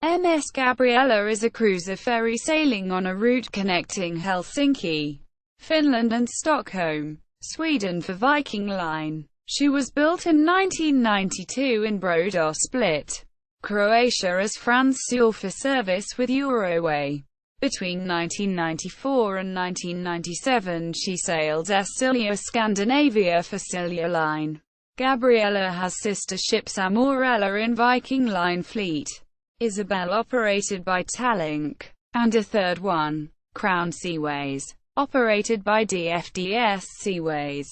MS Gabriella is a cruiser ferry sailing on a route connecting Helsinki, Finland and Stockholm, Sweden for Viking Line. She was built in 1992 in Brodosplit, Croatia as Frans Suell for service with Euroway. Between 1994 and 1997 she sailed as Silja Scandinavia for Silja Line. Gabriella has sister ships Amorella in Viking Line fleet, Isabelle operated by Tallink, and a third one, Frans Seaways, operated by DFDS Seaways.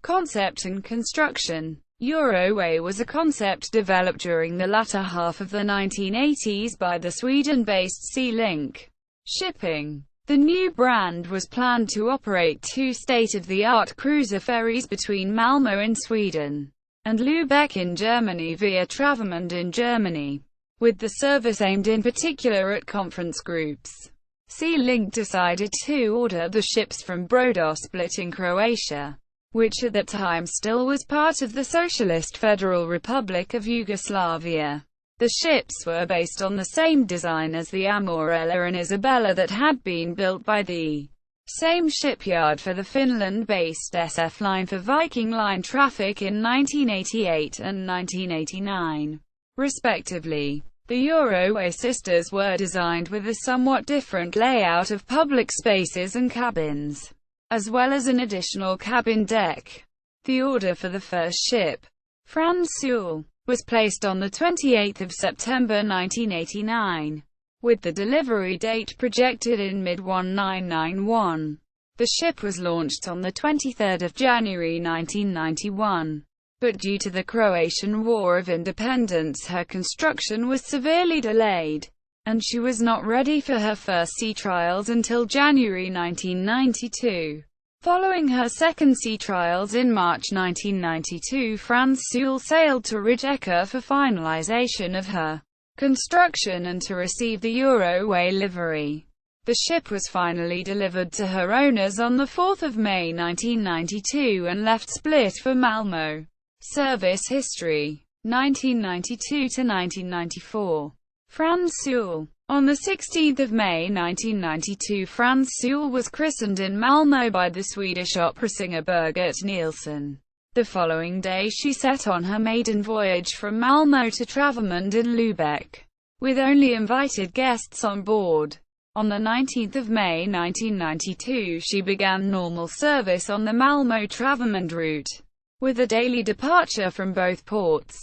Concept and construction. Euroway was a concept developed during the latter half of the 1980s by the Sweden-based Tallink Shipping. The new brand was planned to operate two state-of-the-art cruiser ferries between Malmö in Sweden and Lübeck in Germany via Travemünde in Germany, with the service aimed in particular at conference groups. Tallink decided to order the ships from Brodosplit in Croatia, which at that time still was part of the Socialist Federal Republic of Yugoslavia. The ships were based on the same design as the Amorella and Isabelle that had been built by the same shipyard for the Finland-based SF Line for Viking Line traffic in 1988 and 1989, respectively. The Euroway sisters were designed with a somewhat different layout of public spaces and cabins, as well as an additional cabin deck. The order for the first ship, Frans Suell, was placed on 28 September 1989, with the delivery date projected in mid-1991. The ship was launched on 23 January 1991. But due to the Croatian War of Independence her construction was severely delayed, and she was not ready for her first sea trials until January 1992. Following her second sea trials in March 1992, Frans Suell sailed to Rijeka for finalization of her construction and to receive the Euroway livery. The ship was finally delivered to her owners on 4 May 1992 and left Split for Malmö. Service history. 1992 to 1994. Frans Suell. On 16 May 1992 Frans Suell was christened in Malmö by the Swedish opera singer Birgit Nilsson. The following day she set on her maiden voyage from Malmö to Travemünde in Lübeck, with only invited guests on board. On 19 May 1992 she began normal service on the Malmö-Travemünde route, with a daily departure from both ports.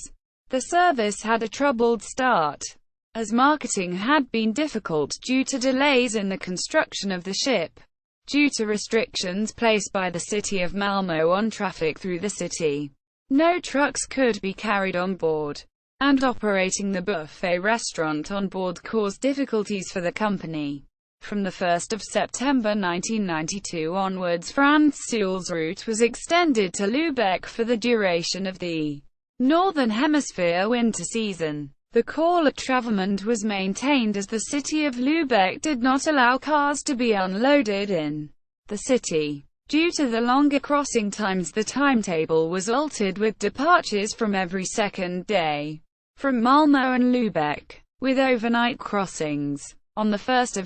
The service had a troubled start, as marketing had been difficult due to delays in the construction of the ship, due to restrictions placed by the city of Malmö on traffic through the city. No trucks could be carried on board, and operating the buffet restaurant on board caused difficulties for the company. From 1 September 1992 onwards Frans Suell's route was extended to Lübeck for the duration of the Northern Hemisphere winter season. The call at Travemünde was maintained as the city of Lübeck did not allow cars to be unloaded in the city. Due to the longer crossing times the timetable was altered with departures from every second day from Malmö and Lübeck, with overnight crossings. On 1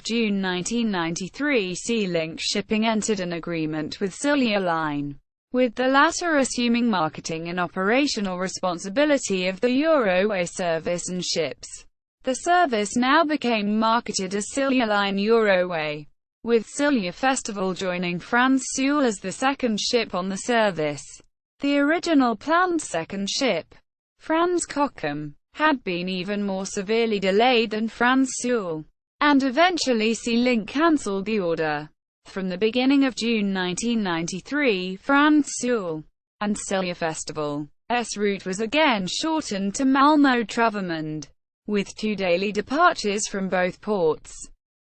June 1993 Tallink Shipping entered an agreement with Silja Line, with the latter assuming marketing and operational responsibility of the Euroway service and ships. The service now became marketed as Silja Line Euroway, with Silja Festival joining Frans Suell as the second ship on the service. The original planned second ship, Frans Kokum, had been even more severely delayed than Frans Suell, and eventually Tallink cancelled the order. From the beginning of June 1993, Frans Suell and Silja Festival's route was again shortened to Malmö-Travemünde, with 2 daily departures from both ports,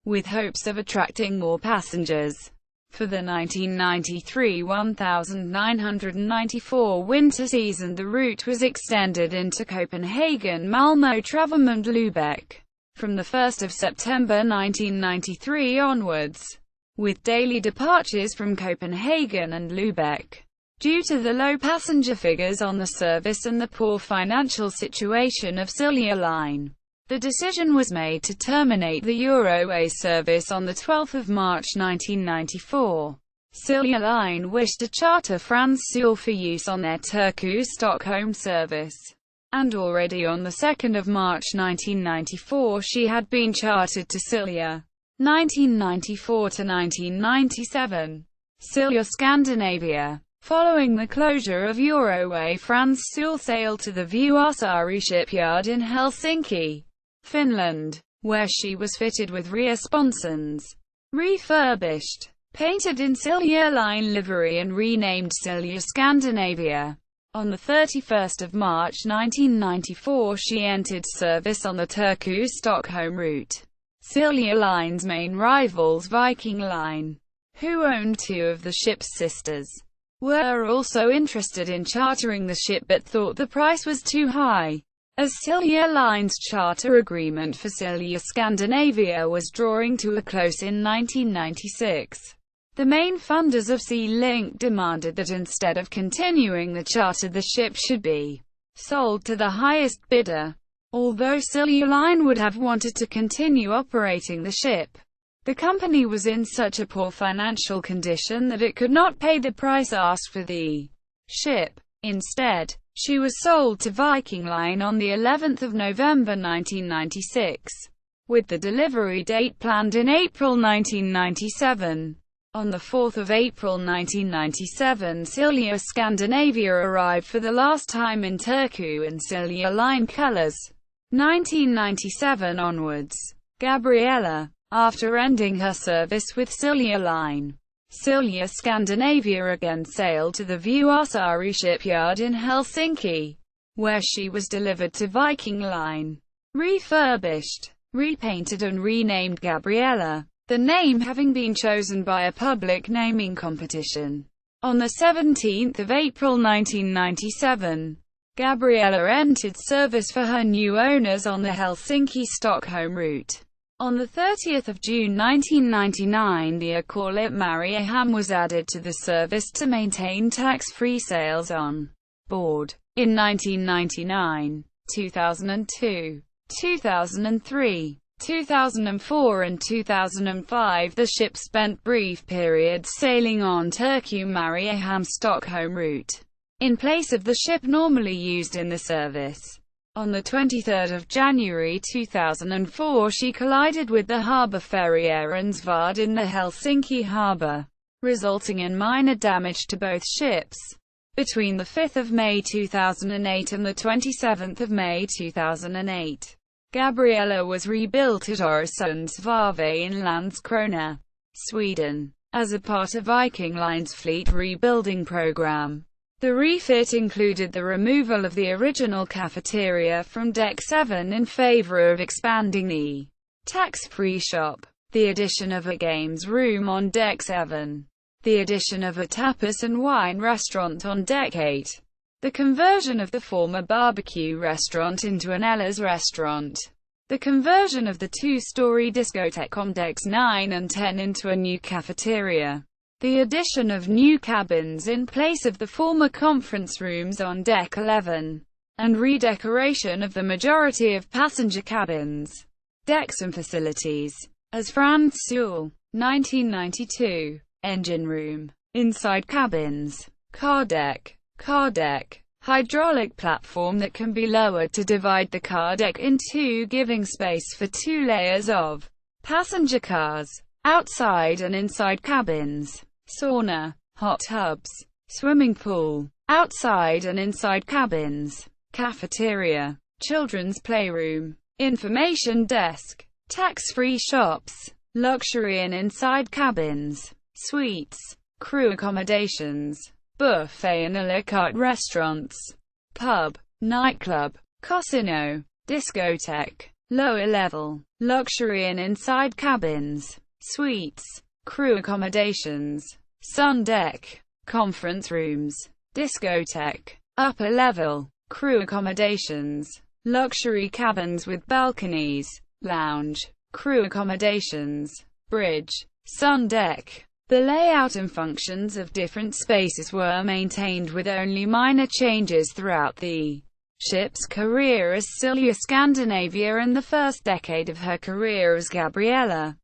with hopes of attracting more passengers. For the 1993-1994 winter season the route was extended into Copenhagen, Malmö, Travemünde, Lübeck, from 1 September 1993 onwards, with daily departures from Copenhagen and Lübeck. Due to the low passenger figures on the service and the poor financial situation of Silja Line, The decision was made to terminate the Euroway service on 12 March 1994. Silja Line wished to charter Frans Suell for use on their Turku-Stockholm service, and already on 2 March 1994 she had been chartered to Silja. 1994–1997. Silja Scandinavia. Following the closure of Euroway, Frans Suell sailed to the Vuosaari shipyard in Helsinki, Finland, where she was fitted with rear sponsons, refurbished, painted in Silja Line livery and renamed Silja Scandinavia. On 31 March 1994 she entered service on the Turku-Stockholm route. Silja Line's main rivals, Viking Line, who owned two of the ship's sisters, were also interested in chartering the ship but thought the price was too high. As Silja Line's charter agreement for Silja Scandinavia was drawing to a close in 1996, the main funders of Tallink demanded that instead of continuing the charter the ship should be sold to the highest bidder. Although Silja Line would have wanted to continue operating the ship, the company was in such a poor financial condition that it could not pay the price asked for the ship. Instead, she was sold to Viking Line on the 11th of November 1996, with the delivery date planned in April 1997. On 4 April 1997, Silja Scandinavia arrived for the last time in Turku in Silja Line colours. 1997 onwards, Gabriella, after ending her service with Silja Line, Silja Scandinavia again sailed to the Vuosaari shipyard in Helsinki, where she was delivered to Viking Line, refurbished, repainted and renamed Gabriella, the name having been chosen by a public naming competition. On 17 April 1997, Gabriella entered service for her new owners on the Helsinki-Stockholm route. On 30 June 1999 the Corlet Mariehamn was added to the service to maintain tax-free sales on board. In 1999, 2002, 2003, 2004 and 2005 the ship spent brief periods sailing on Turku-Mariehamn-Stockholm route, in place of the ship normally used in the service. On 23 January 2004 she collided with the harbour ferry Erinsvad in the Helsinki harbour, resulting in minor damage to both ships. Between 5 May 2008 and 27 May 2008, Gabriella was rebuilt at Öresundsvarvet in Landskrona, Sweden, as a part of Viking Line's fleet rebuilding program. The refit included the removal of the original cafeteria from Deck 7 in favor of expanding the tax-free shop, the addition of a games room on Deck 7, the addition of a tapas and wine restaurant on Deck 8, the conversion of the former barbecue restaurant into an Ella's restaurant, the conversion of the two-story discotheque on Decks 9 and 10 into a new cafeteria, the addition of new cabins in place of the former conference rooms on Deck 11, and redecoration of the majority of passenger cabins, decks and facilities. As Frans Suell, 1992, engine room, inside cabins, car deck, hydraulic platform that can be lowered to divide the car deck in two, giving space for two layers of passenger cars, outside and inside cabins. Sauna, hot tubs, swimming pool, outside and inside cabins, cafeteria, children's playroom, information desk, tax-free shops, luxury and inside cabins, suites, crew accommodations, buffet and a la carte restaurants, pub, nightclub, casino, discotheque, lower level, luxury and inside cabins, suites, crew accommodations, sun deck, conference rooms, discotheque, upper level, crew accommodations, luxury cabins with balconies, lounge, crew accommodations, bridge, sun deck. The layout and functions of different spaces were maintained with only minor changes throughout the ship's career as Silja Scandinavia and the first decade of her career as Gabriella.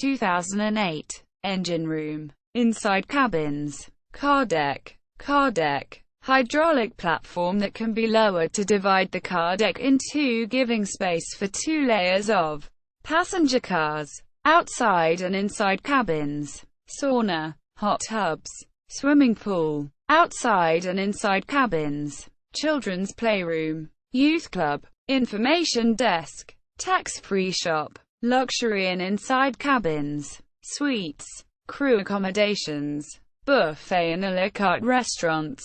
2008. Engine room. Inside cabins. Car deck. Car deck. Hydraulic platform that can be lowered to divide the car deck in two, giving space for two layers of passenger cars. Outside and inside cabins. Sauna. Hot tubs. Swimming pool. Outside and inside cabins. Children's playroom. Youth club. Information desk. Tax-free shop. Luxury and inside cabins. Suites. Crew accommodations. Buffet and a la carte restaurants.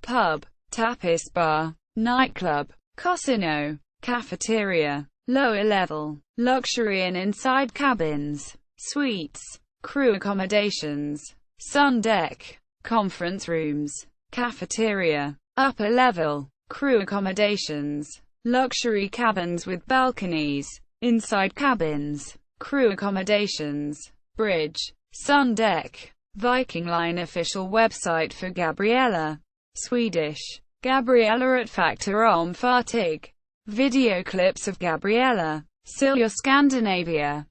Pub. Tapas bar. Nightclub. Casino. Cafeteria. Lower level. Luxury and inside cabins. Suites. Crew accommodations. Sun deck. Conference rooms. Cafeteria. Upper level. Crew accommodations. Luxury cabins with balconies. Inside cabins. Crew accommodations. Bridge. Sun deck. Viking Line official website for Gabriella. Swedish. Gabriella at Factor om Fartyg. Video clips of Gabriella. Silja Scandinavia.